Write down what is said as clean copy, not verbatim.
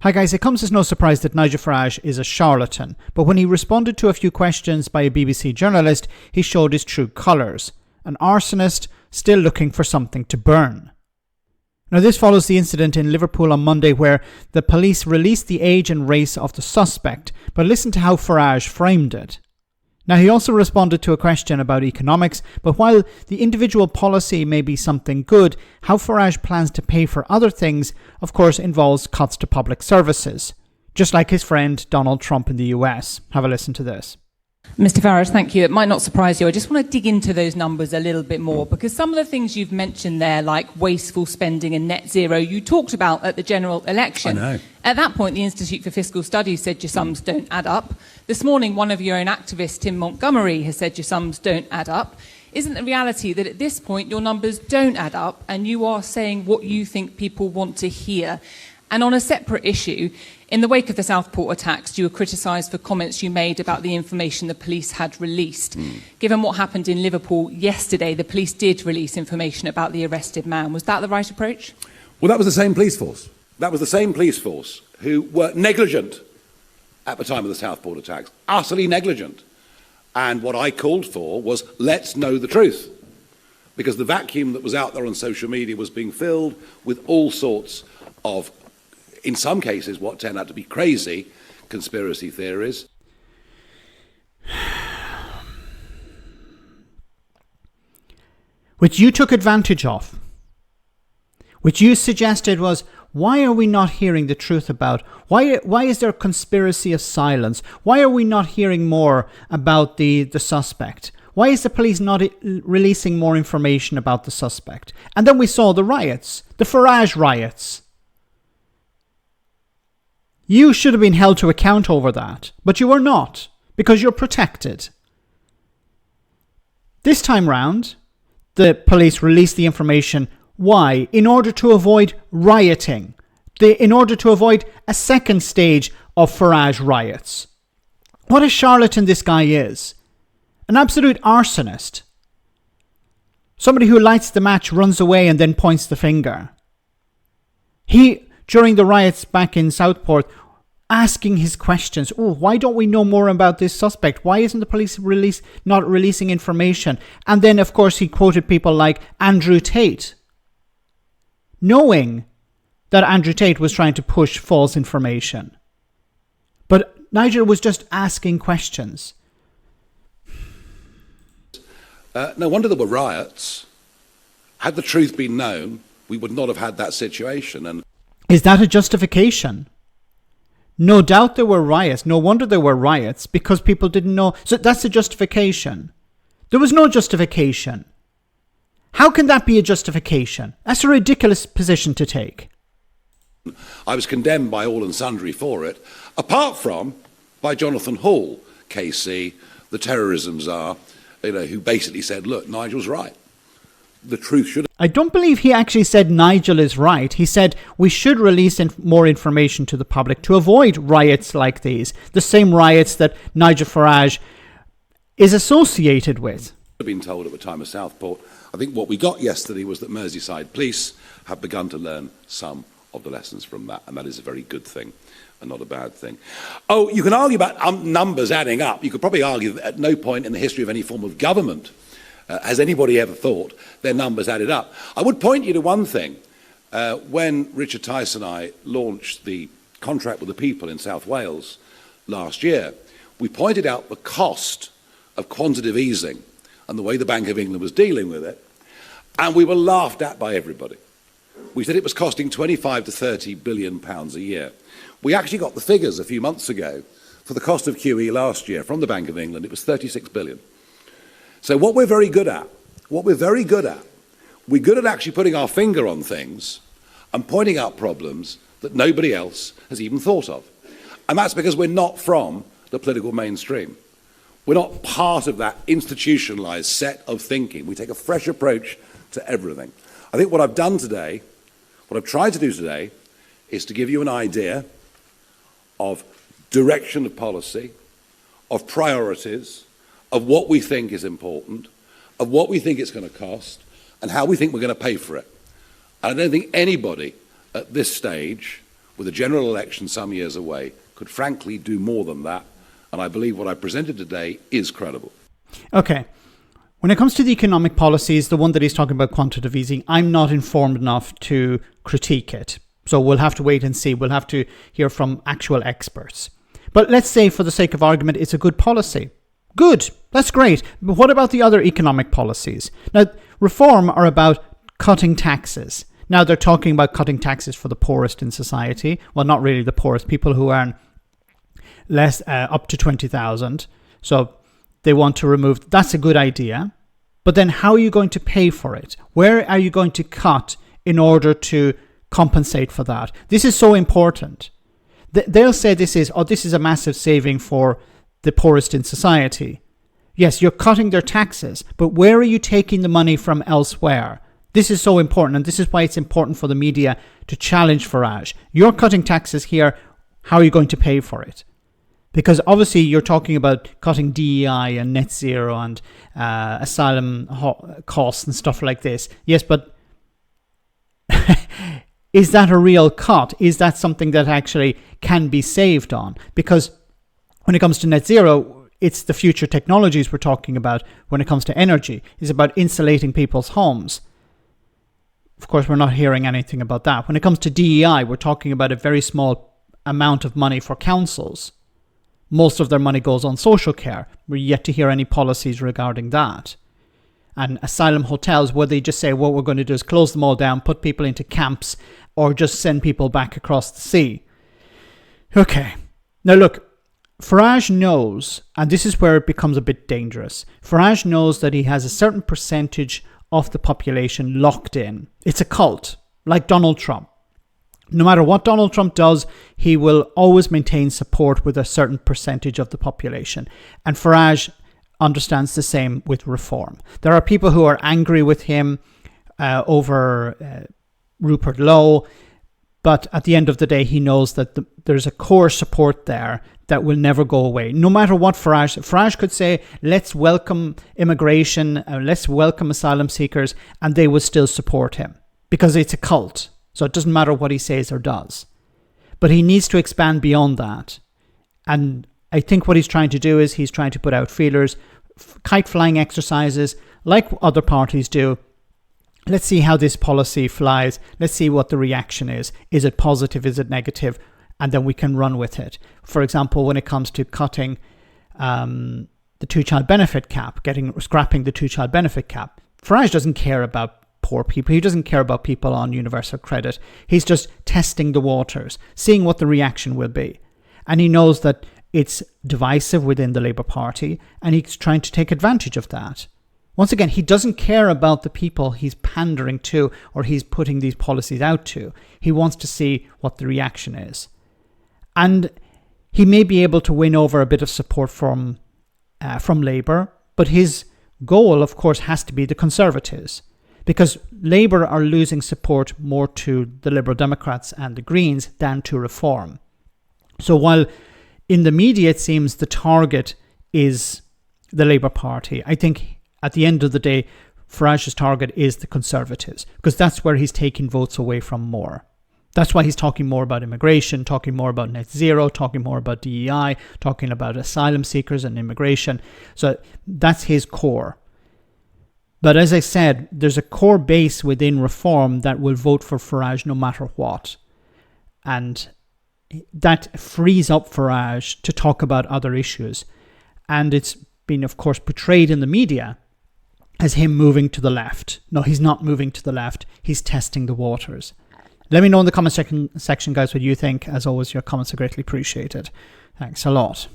Hi guys, it comes as no surprise that Nigel Farage is a charlatan, but when he responded to a few questions by a BBC journalist, he showed his true colours. An arsonist still looking for something to burn. Now this follows the incident in Liverpool on Monday where the police released the age and race of the suspect, but listen to how Farage framed it. Now he also responded to a question about economics, but while the individual policy may be something good, how Farage plans to pay for other things of course involves cuts to public services, just like his friend Donald Trump in the US. Have a listen to this. Mr. Farage, thank you. It might not surprise you. I just want to dig into those numbers a little bit more because some of the things you've mentioned there, like wasteful spending and net zero, you talked about at the general election. I know. At that point, the Institute for Fiscal Studies said your sums don't add up. This morning, one of your own activists, Tim Montgomery, has said your sums don't add up. Isn't the reality that at this point your numbers don't add up and you are saying what you think people want to hear? And on a separate issue, in the wake of the Southport attacks, you were criticised for comments you made about the information the police had released. Given what happened in Liverpool yesterday, the police did release information about the arrested man. Was that the right approach? Well, that was the same police force. That was the same police force who were negligent at the time of the Southport attacks, utterly negligent. And what I called for was, let's know the truth. Because the vacuum that was out there on social media was being filled with all sorts of, in some cases, what turned out to be crazy conspiracy theories. Which you took advantage of. Which you suggested was, why are we not hearing the truth about? Why is there a conspiracy of silence? Why are we not hearing more about the suspect? Why is the police not releasing more information about the suspect? And then we saw the riots, the Farage riots. You should have been held to account over that, but you were not, because you're protected. This time round, the police released the information. Why? In order to avoid rioting. In order to avoid a second stage of Farage riots. What a charlatan this guy is. An absolute arsonist. Somebody who lights the match, runs away and then points the finger. He, during the riots back in Southport, asking his questions. Oh, why don't we know more about this suspect? Why isn't the police not releasing information? And then, of course, he quoted people like Andrew Tate, knowing that Andrew Tate was trying to push false information. But Nigel was just asking questions. No wonder there were riots. Had the truth been known, we would not have had that situation. And is that a justification? No doubt there were riots. No wonder there were riots, because people didn't know. So that's a justification. There was no justification. How can that be a justification? That's a ridiculous position to take. I was condemned by all and sundry for it, apart from by Jonathan Hall, KC, the terrorism czar, who basically said, look, Nigel's right. The truth should... I don't believe he actually said Nigel is right. He said we should release more information to the public to avoid riots like these. The same riots that Nigel Farage is associated with. I've been told at the time of Southport. I think what we got yesterday was that Merseyside police have begun to learn some of the lessons from that, and that is a very good thing and not a bad thing. Oh, you can argue about numbers adding up. You could probably argue that at no point in the history of any form of government has anybody ever thought their numbers added up. I would point you to one thing. When Richard Tice and I launched the contract with the people in South Wales last year, we pointed out the cost of quantitative easing and the way the Bank of England was dealing with it, and we were laughed at by everybody. We said it was costing 25 to 30 billion pounds a year. We actually got the figures a few months ago for the cost of QE last year from the Bank of England. It was 36 billion. So what we're very good at, we're good at actually putting our finger on things and pointing out problems that nobody else has even thought of. And that's because we're not from the political mainstream. We're not part of that institutionalized set of thinking. We take a fresh approach to everything. I think what I've done today, what I've tried to do today, is to give you an idea of direction of policy, of priorities, of what we think is important, of what we think it's going to cost, and how we think we're going to pay for it. And I don't think anybody at this stage with a general election some years away, could frankly do more than that. And I believe what I presented today is credible. Okay. When it comes to the economic policies, the one that he's talking about, quantitative easing, I'm not informed enough to critique it. So we'll have to wait and see. We'll have to hear from actual experts. But let's say, for the sake of argument, it's a good policy. Good. That's great. But what about the other economic policies? Now, reform are about cutting taxes. Now, they're talking about cutting taxes for the poorest in society. Well, not really the poorest, people who earn less, up to 20,000. So they want to remove, that's a good idea. But then how are you going to pay for it? Where are you going to cut in order to compensate for that? This is so important. They'll say this is a massive saving for the poorest in society. Yes, you're cutting their taxes, but where are you taking the money from elsewhere? This is so important, and this is why it's important for the media to challenge Farage. You're cutting taxes here. How are you going to pay for it? Because obviously you're talking about cutting DEI and net zero and asylum costs and stuff like this. Yes, but is that a real cut? Is that something that actually can be saved on? Because when it comes to net zero, it's the future technologies we're talking about. When it comes to energy, it's about insulating people's homes. Of course, we're not hearing anything about that. When it comes to DEI, we're talking about a very small amount of money for councils. Most of their money goes on social care. We're yet to hear any policies regarding that. And asylum hotels, where they just say, what we're going to do is close them all down, put people into camps, or just send people back across the sea. Okay. Now look, Farage knows, and this is where it becomes a bit dangerous. Farage knows that he has a certain percentage of the population locked in. It's a cult, like Donald Trump. No matter what Donald Trump does, he will always maintain support with a certain percentage of the population. And Farage understands the same with reform. There are people who are angry with him over Rupert Lowe, but at the end of the day, he knows that there's a core support there that will never go away. No matter what Farage could say, let's welcome immigration, let's welcome asylum seekers, and they will still support him because it's a cult. So it doesn't matter what he says or does. But he needs to expand beyond that. And I think what he's trying to do is he's trying to put out feelers, kite flying exercises like other parties do. Let's see how this policy flies. Let's see what the reaction is. Is it positive? Is it negative? And then we can run with it. For example, when it comes to cutting the two-child benefit cap, scrapping the two-child benefit cap, Farage doesn't care about poor people. He doesn't care about people on universal credit. He's just testing the waters, seeing what the reaction will be. And he knows that it's divisive within the Labour Party, and he's trying to take advantage of that. Once again, he doesn't care about the people he's pandering to or he's putting these policies out to. He wants to see what the reaction is. And he may be able to win over a bit of support from Labour, but his goal, of course, has to be the Conservatives. Because Labour are losing support more to the Liberal Democrats and the Greens than to Reform. So while in the media it seems the target is the Labour Party, I think at the end of the day, Farage's target is the Conservatives, because that's where he's taking votes away from more. That's why he's talking more about immigration, talking more about net zero, talking more about DEI, talking about asylum seekers and immigration. So that's his core. But as I said, there's a core base within Reform that will vote for Farage no matter what. And that frees up Farage to talk about other issues. And it's been, of course, portrayed in the media as him moving to the left. No, he's not moving to the left. He's testing the waters. Let me know in the comment section, guys, what you think. As always, your comments are greatly appreciated. Thanks a lot.